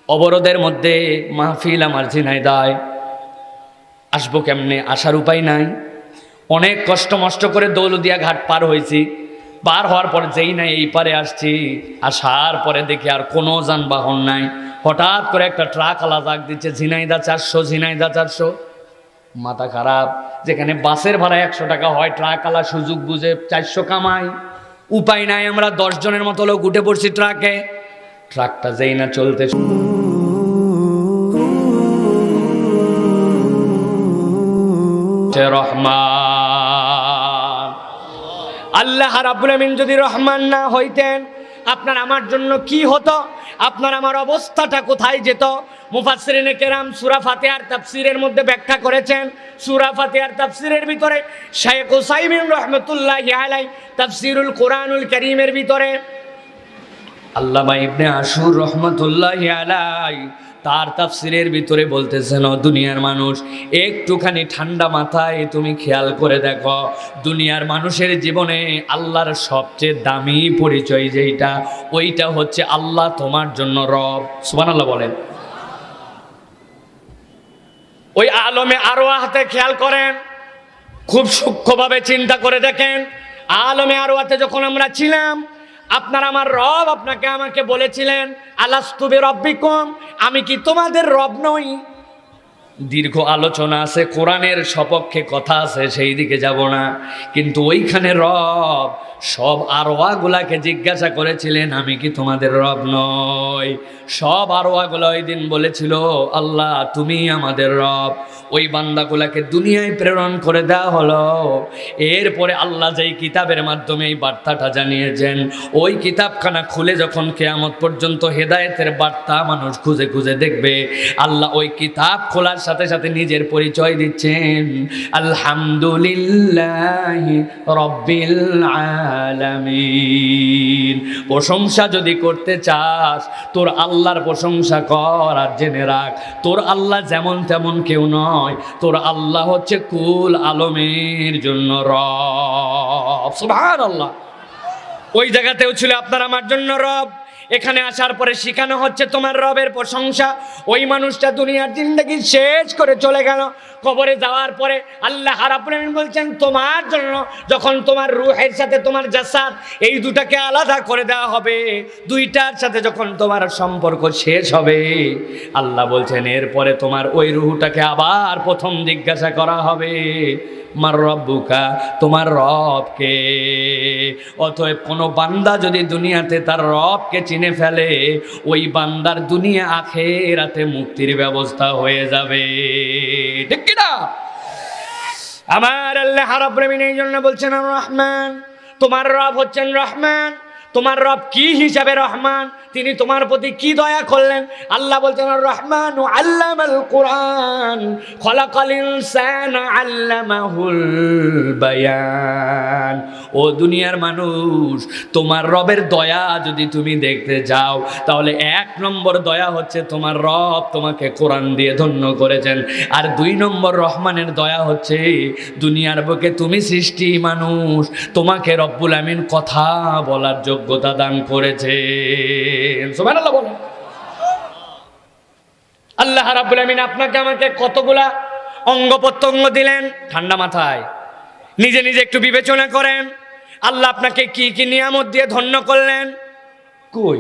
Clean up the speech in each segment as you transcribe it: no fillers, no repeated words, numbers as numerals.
অবরোধের মধ্যে মাহফিল আমার ঝিনাইদহ, আসবো কেমনে, আসার উপায় নাই। অনেক কষ্ট মষ্ট করে দৌলদিয়া ঘাট পার হয়েছি। পার হওয়ার পর যেই নাই এই পারে আসছি, আসার পরে দেখি আর কোনো যানবাহন নাই। হঠাৎ করে একটা ট্রাক আলা ডাক দিচ্ছে, ঝিনাইদহ 400, ঝিনাইদহ 400। মাথা খারাপ, যেখানে বাসের ভাড়া 100 টাকা হয়, ট্রাক আলা সুযোগ বুঝে 400 কামাই। উপায় নাই, আমরা 10 জনের মতো লোক উঠে পড়ছি ট্রাকে। ট্রাকটা যেই না চলতে রহমান, আল্লাহ রাব্বুল আমিন যদি রহমান না হইতেন, আপনার আমার জন্য কি হতো, আপনার আমার অবস্থাটা কোথায় যেত? মুফাসসিরিনে কেরাম সূরা ফাতিহার তাফসীরের মধ্যে ব্যাখ্যা করেছেন। সূরা ফাতিহার তাফসীরের ভিতরে শাইখ উসাইমিন রাহমাতুল্লাহি আলাইহি তাফসীরুল কোরআনুল কারীমের ভিতরে আল্লামা ইবনে আশুর রহমাতুল্লাহি আলাইহি তার তাফসীরের ভিতরে বলতেছেন, দুনিয়ার মানুষ, একটুখানি ঠান্ডা মাথায় তুমি খেয়াল করে দেখো, দুনিয়ার মানুষের জীবনে আল্লাহর সবচেয়ে দামি পরিচয় যেইটা, ওইটা হচ্ছে আল্লাহ তোমার জন্য রব। সুবহানাল্লাহ বলেন। ওই আলমে আরওয়াহতে খেয়াল করেন, খুব সূক্ষ্মভাবে চিন্তা করে দেখেন। আলমে আরওয়াহতে যখন আমরা ছিলাম, আপনার আমার রব আপনাকে আমাকে বলেছিলেন, আলাস্তু বিরাব্বিকুম, আমি কি তোমাদের রব নই? দীর্ঘ আলোচনা আছে, কোরআনের সপক্ষে কথা আছে, সেই দিকে যাব না। কিন্তু ওইখানে রব সব আরওয়াগুলাকে জিজ্ঞাসা করেছিলেন, আমি কি তোমাদের রব নই? সব আরওয়াগুলো ওই দিন বলেছিল, আল্লাহ তুমি আমাদের রব। ওই বান্দাগুলাকে দুনিয়ায় প্রেরণ করে দেওয়া হলো। এরপরে আল্লাহ যেই কিতাবের মাধ্যমে এই বার্তাটা জানিয়েছেন, ওই কিতাবখানা খুলে যখন কিয়ামত পর্যন্ত হেদায়েতের বার্তা মানুষ খুঁজে খুঁজে দেখবে, আল্লাহ ওই কিতাব খোলার সাথে সাথে নিজের পরিচয় দিচ্ছেন, আলহামদুলিল্লাহি রাব্বিল আলামিন। প্রশংসা যদি করতে চাস, তোর আল্লাহর প্রশংসা কর, আর জেনে রাখ তোর আল্লাহ যেমন তেমন কেউ নয়, তোর আল্লাহ হচ্ছে কুল আলমের জন্য রব। সুবহানাল্লাহ। ওই জায়গাতেও ছিল আপনার আমার জন্য রব। এখানে আসার পরে শিখানো হচ্ছে তোমার রবের প্রশংসা। ওই মানুষটা দুনিয়ার জিন্দেগি শেষ করে চলে গেল, কবরে যাওয়ার পরে আল্লাহ রাব্বুল আমিন বলছেন, তোমার জন্য যখন তোমার রূহের সাথে তোমার জাসাদ এই দুটাকে আলাদা করে দেওয়া হবে, দুইটার সাথে যখন তোমার সম্পর্ক শেষ হবে, আল্লাহ বলছেন এরপরে তোমার ওই রূহটাকে আবার প্রথম জিজ্ঞাসা করা হবে, মার রব্বুকা, তোমার রবকে। অতএব কোনো বান্দা যদি দুনিয়াতে তার রবকে চিনে ফেলে, ওই বান্দার দুনিয়া আখিরাতে মুক্তির ব্যবস্থা হয়ে যাবে। ঠিক কি না? আমার আল্লাহ রাব্বুল আমিন এই জন্য বলছেন আর রহমান, তোমার রব হচ্ছেন রহমান। তোমার রব কি হিসাবে রহমান, তিনি তোমার প্রতি কি দয়া করলেন? আল্লাহ বলছেন আর রহমান আল্লামাল কুরআন খলাকাল ইনসানা আল্লামাহুল বায়ান। ও দুনিয়ার মানুষ, তোমার রবের দয়া যদি তুমি দেখতে যাও, তাহলে 1 নম্বর দয়া হচ্ছে তোমার রব তোমাকে কোরআন দিয়ে ধন্য করেছেন। আর 2 নম্বর রহমানের দয়া হচ্ছে দুনিয়ার বুকে তুমি সৃষ্টি মানুষ, তোমাকে রব্বুল আমিন কথা বলার যোগ্যতা দান করেছেন। সুবহানাল্লাহ বলেন। আল্লাহ রাব্বুল আমিন আপনাকে আমাকে কতগুলা অঙ্গ প্রত্যঙ্গ দিলেন, ঠান্ডা মাথায় নিজে নিজে একটু বিবেচনা করেন। আল্লাহ আপনাকে কি কি নিয়ামত দিয়ে ধন্য করলেন? কই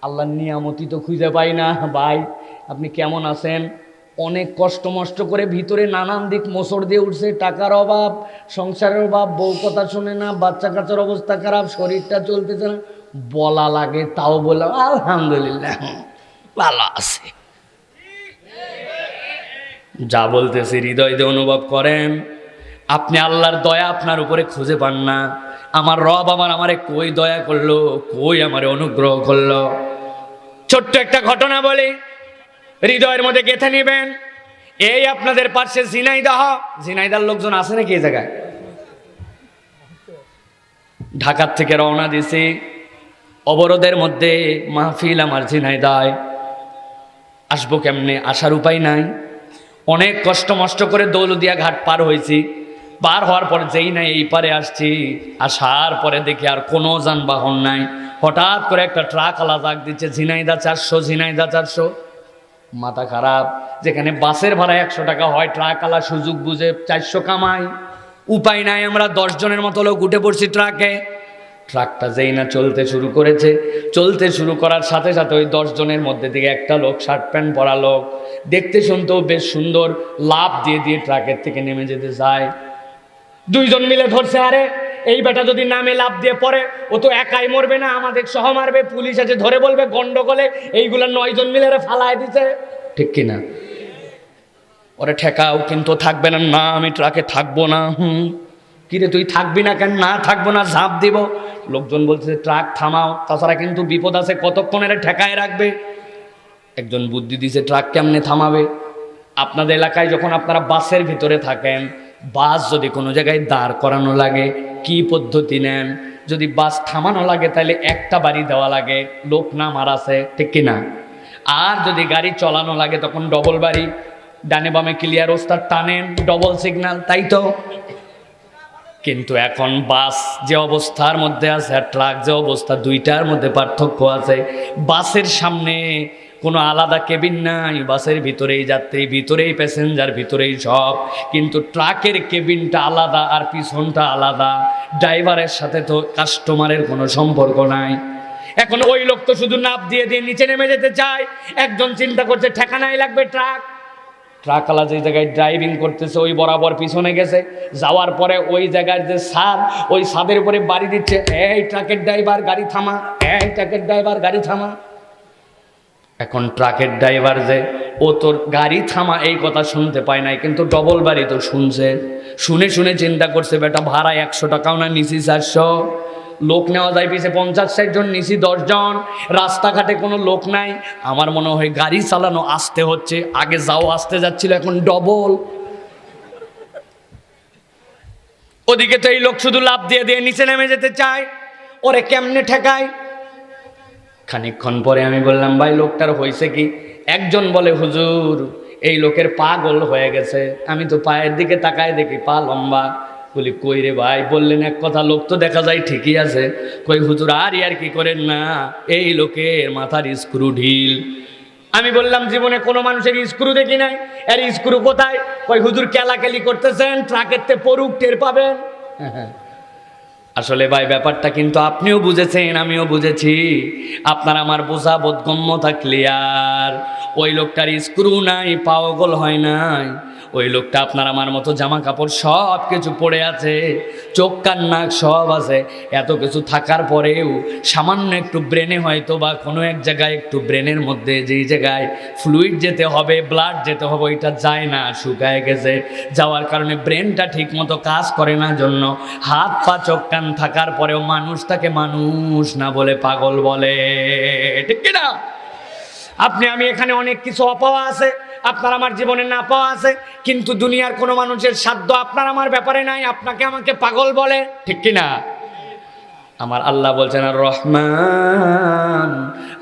আল্লাহর নিয়ামতই তো খুঁজে পাই না। ভাই আপনি কেমন আছেন? অনেক কষ্ট মষ্ট করে ভিতরে নানান দিক মোচড় দিয়ে উঠছে, টাকার অভাব, সংসারের অভাব, বউ কথা শুনে না, বাচ্চা কাচ্চার অবস্থা খারাপ, শরীরটা চলতেছে না, বলা লাগে তাও বললাম আলহামদুলিল্লাহ ভালো আছে। যা বলতেছি হৃদয় দিয়ে অনুভব করেন। আপনি আল্লাহর দয়া আপনার উপরে খুঁজে পান না। আমার রব আমারে কই দয়া করলো, কই আমারে অনুগ্রহ করলো? ছোট্ট একটা ঘটনা বলি, হৃদয়ের মধ্যে গেঁথে নিবেন। এই আপনাদের পাশে ঝিনাইদহ, ঝিনাইদার লোকজন আছে নাকি এই জায়গায়? ঢাকার থেকে রওনা দিছি, অবরোধের মধ্যে মাহফিল আমার ঝিনাইদহ, আসবো কেমনে, আসার উপায় নাই। অনেক কষ্ট মষ্ট করে দৌলদিয়া ঘাট পার হয়েছি। পার হওয়ার পর যেই নাই এই পারে আসছি, আসার পরে দেখি আর কোনো যানবাহন নাই। হঠাৎ করে একটা ট্রাক আলা জাগ দিচ্ছে, ঝিনাইদা 400, ঝিনাইদা 400। মাথা খারাপ, যেখানে বাসের ভাড়া 100 টাকা হয়, ট্রাক আলা সুযোগ বুঝে 400 কামাই। উপায় নাই, আমরা 10 জনের মতো লোক উঠে পড়ছি ট্রাকে। ট্রাকটা যেই না চলতে শুরু করেছে, চলতে শুরু করার সাথে সাথে ওই 10 জনের মধ্যে থেকে একটা লোক, শার্ট প্যান্ট পরা লোক, দেখতে শুনতেও বেশ সুন্দর, লাফ দিয়ে দিয়ে ট্রাকের থেকে নেমে যেতে চায়। 2 জন মিলে ধরছে, আরে এই বেটা যদি নামে লাফ দিয়ে পড়ে, ও তো একাই মরবে না, আমাদের সহ মারবে, পুলিশ আছে ধরে বলবে গন্ডগোলে, এইগুলা 9 জন মিলে ফালায় দিছে, ঠিক কিনা? ওরে ঠেকাও, কিন্তু থাকবে না। না, আমি ট্রাকে থাকবো না। কিরে তুই থাকবি না কেন? না থাকবো না, ঝাঁপ দিব। লোকজন বলছে ট্রাক থামাও, তাছাড়া কিন্তু বিপদ আছে, কতক্ষণ এর ঠেকায় রাখবে। একজন বুদ্ধি দিছে, ট্রাক কেমনে থামাবে? আপনাদের এলাকায় যখন আপনারা বাসের ভিতরে থাকেন, বাস যদি কোনো জায়গায় দাঁড় করানো লাগে, কি পদ্ধতি নেন? যদি বাস থামানো লাগে তাহলে একটা বাড়ি দেওয়া লাগে, লোক নামার আছে, ঠিক কিনা? আর যদি গাড়ি চলানো লাগে তখন ডবল বাড়ি, ডানে বামে ক্লিয়ার ওস্তাদ টানেন, ডবল সিগন্যাল, তাই তো? কিন্তু এখন বাস যে অবস্থার মধ্যে আছে আর ট্রাক যে অবস্থা, দুইটার মধ্যে পার্থক্য আছে। বাসের সামনে কোনো আলাদা কেবিন নাই, বাসের ভিতরেই যাত্রী, ভিতরেই প্যাসেঞ্জার, ভিতরেই সব। কিন্তু ট্রাকের কেবিনটা আলাদা আর পিছনটা আলাদা, ড্রাইভারের সাথে তো কাস্টমারের কোনো সম্পর্ক নাই। এখন ওই লোক তো শুধু নাপ দিয়ে দিয়ে নিচে নেমে যেতে চায়, একজন চিন্তা করছে ঠেকানাই লাগবে ট্রাক। ট্রাকওয়ালা যে জায়গায় ড্রাইভিং করতেছে ওই বরাবর পিছনে গেছে, যাওয়ার পরে ওই জায়গায় যে ছাদ, ওই ছাদের উপরে বাড়ি দিচ্ছে, এই ট্রাকের ড্রাইভার গাড়ি থামা, এই ট্রাকের ড্রাইভার গাড়ি থামা। এখন ট্রাকের ড্রাইভার যে, ও তোর গাড়ি থামা এই কথা শুনতে পায় নাই, কিন্তু ডবল বাড়ি তো শুনছে। শুনে শুনে চিন্তা করছে, বেটা ভাড়া 100 টাকাও না নিছি 400, লোক নেওয়া যায় পিছিয়ে 50-60 জন, নিছি 10 জন, রাস্তাঘাটে কোনো লোক নাই, আমার মনে হয় গাড়ি চালানো আসতে হচ্ছে, আগে যাও আসতে যাচ্ছিল, এখন ডবল। ওদিকে তো এই লোক শুধু লাফ দিয়ে দিয়ে নিচে নেমে যেতে চায়, ওরে কেমনে ঠেকায়? খানিকক্ষণ পরে আমি বললাম, ভাই লোকটার হয়েছে কি? একজন বলে, হুজুর এই লোকের পা গোল হয়ে গেছে। আমি তো পায়ের দিকে তাকায় দেখি পা লম্বা। বলি কই রে ভাই? বললেন এক কথা, লোক তো দেখা যায় ঠিকই আছে। কই হুজুর আর কি করেন না, এই লোকের মাথার স্ক্রু ঢিল। আমি বললাম, জীবনে কোনো মানুষের স্ক্রু দেখি নাই, এর স্ক্রু কোথায়? কই হুজুর কেলাকেলি করতেছেন, ট্রাকের তে পড়ুক, টের পাবেন। আসলে ভাই ব্যাপারটা কিন্তু আপনিও বুঝেছেন, আমিও বুঝেছি। আপনার আমার বোঝা বোধগম্য থাকলে আর ওই লোকটার স্ক্রু নাই, পাওগল হয় নাই। ওই লোকটা আপনার আমার মতো জামা কাপড় সব কিছু পড়ে আছে, চোখ কান নাক সব আছে। এত কিছু থাকার পরেও সামান্য একটু ব্রেনে হয়তো বা কোনো এক জায়গায় একটু ব্রেনের মধ্যে যেই জায়গায় ফ্লুইড যেতে হবে, ব্লাড যেতে হবে, ওইটা যায় না, শুকায় গেছে। যাওয়ার কারণে ব্রেনটা ঠিক মতো কাজ করে না, জন্য হাত পা চোখ কান থাকার পরেও মানুষটাকে মানুষ না বলে পাগল বলে, ঠিক কিনা? আপনি আমি এখানে অনেক কিছু অপাওয়া আছে, আপনার আমার জীবনে না পাওয়া আছে, কিন্তু দুনিয়ার কোনো মানুষের সাধ্য আপনার আমার ব্যাপারে নাই, আপনাকে আমাকে পাগল বলে, ঠিক কিনা? আমার আল্লাহ বলছেন, আর রহমান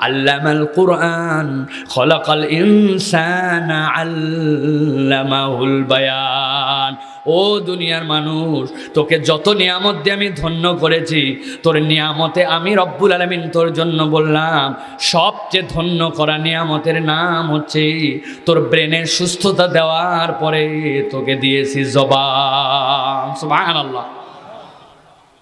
আল্লামাল কুরআন খলাকাল ইনসানা আল্লামাহুল বায়ান। ও দুনিয়ার মানুষ, তোকে যত নিয়ামত দিয়ে আমি ধন্য করেছি, তোর নিয়ামতে আমি রব্বুল আলামিন তোর জন্য বললাম, সবচেয়ে ধন্য করা নিয়ামতের নাম হচ্ছে তোর ব্রেনের সুস্থতা দেওয়ার পরে তোকে দিয়েছি জবান। সুবহানাল্লাহ।